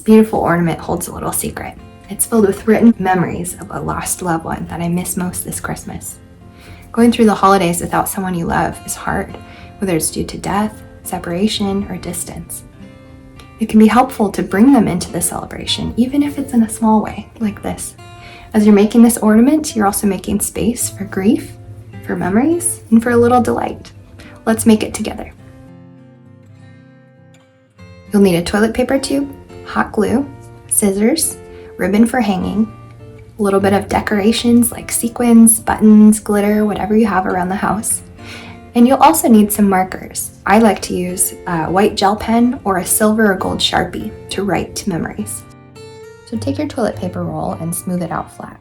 This beautiful ornament holds a little secret. It's filled with written memories of a lost loved one that I miss most this Christmas. Going through the holidays without someone you love is hard, whether it's due to death, separation, or distance. It can be helpful to bring them into the celebration, even if it's in a small way, like this. As you're making this ornament, you're also making space for grief, for memories, and for a little delight. Let's make it together. You'll need a toilet paper tube, hot glue, scissors, ribbon for hanging, a little bit of decorations like sequins, buttons, glitter, whatever you have around the house. And you'll also need some markers. I like to use a white gel pen or a silver or gold Sharpie to write memories. So take your toilet paper roll and smooth it out flat.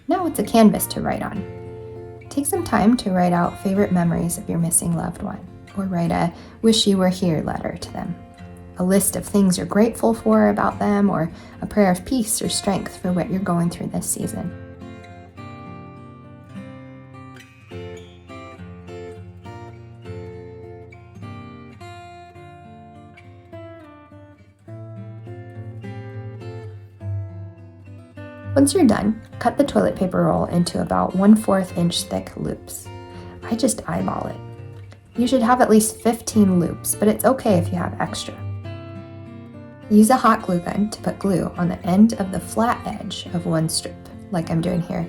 Now it's a canvas to write on. Take some time to write out favorite memories of your missing loved one, or write a wish you were here letter to them. A list of things you're grateful for about them, or a prayer of peace or strength for what you're going through this season. Once you're done, cut the toilet paper roll into about 1/4 inch thick loops. I just eyeball it. You should have at least 15 loops, but it's okay if you have extra. Use a hot glue gun to put glue on the end of the flat edge of one strip, like I'm doing here.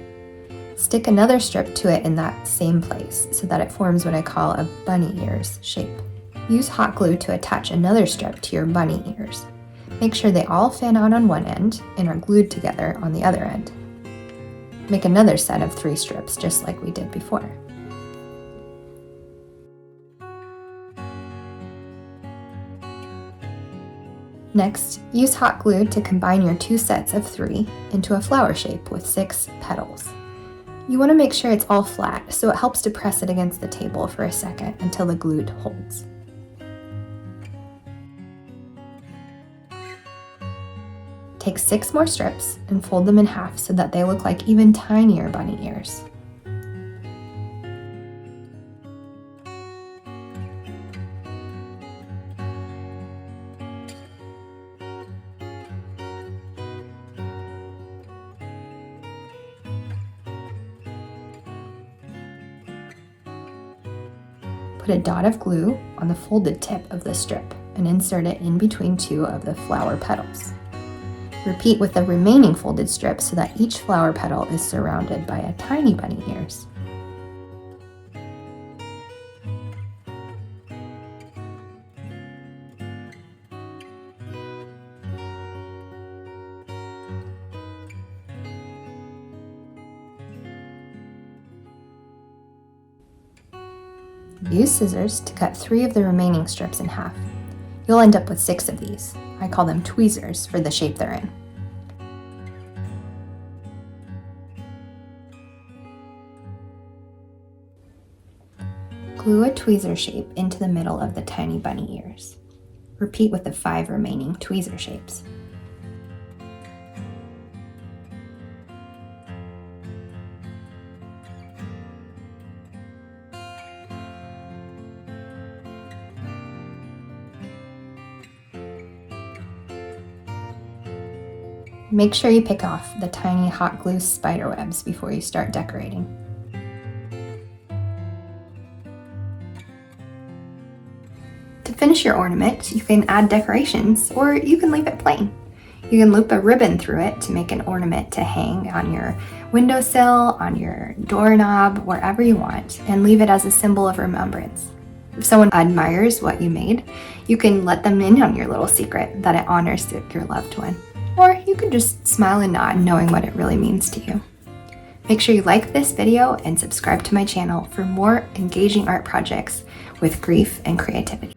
Stick another strip to it in that same place so that it forms what I call a bunny ears shape. Use hot glue to attach another strip to your bunny ears. Make sure they all fan out on one end and are glued together on the other end. Make another set of 3 strips just like we did before. Next, use hot glue to combine your 2 sets of 3 into a flower shape with 6 petals. You want to make sure it's all flat, so it helps to press it against the table for a second until the glue holds. Take 6 more strips and fold them in half so that they look like even tinier bunny ears. Put a dot of glue on the folded tip of the strip and insert it in between 2 of the flower petals. Repeat with the remaining folded strip so that each flower petal is surrounded by a tiny bunny ears. Use scissors to cut 3 of the remaining strips in half. You'll end up with 6 of these. I call them tweezers for the shape they're in. Glue a tweezer shape into the middle of the tiny bunny ears. Repeat with the 5 remaining tweezer shapes. Make sure you pick off the tiny hot glue spider webs before you start decorating. To finish your ornament, you can add decorations or you can leave it plain. You can loop a ribbon through it to make an ornament to hang on your windowsill, on your doorknob, wherever you want, and leave it as a symbol of remembrance. If someone admires what you made, you can let them in on your little secret that it honors your loved one. Or you can just smile and nod knowing what it really means to you. Make sure you like this video and subscribe to my channel for more engaging art projects with grief and creativity.